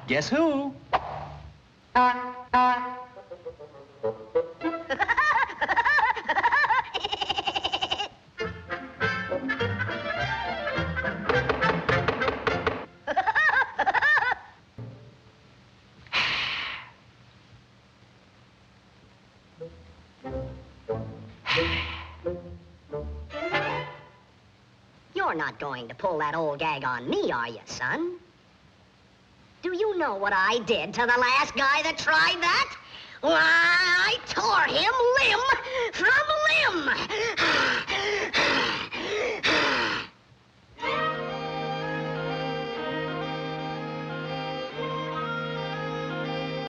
Guess who? You're not going to pull that old gag on me, are you, son? Do you know what I did to the last guy that tried that? Why, I tore him limb from limb.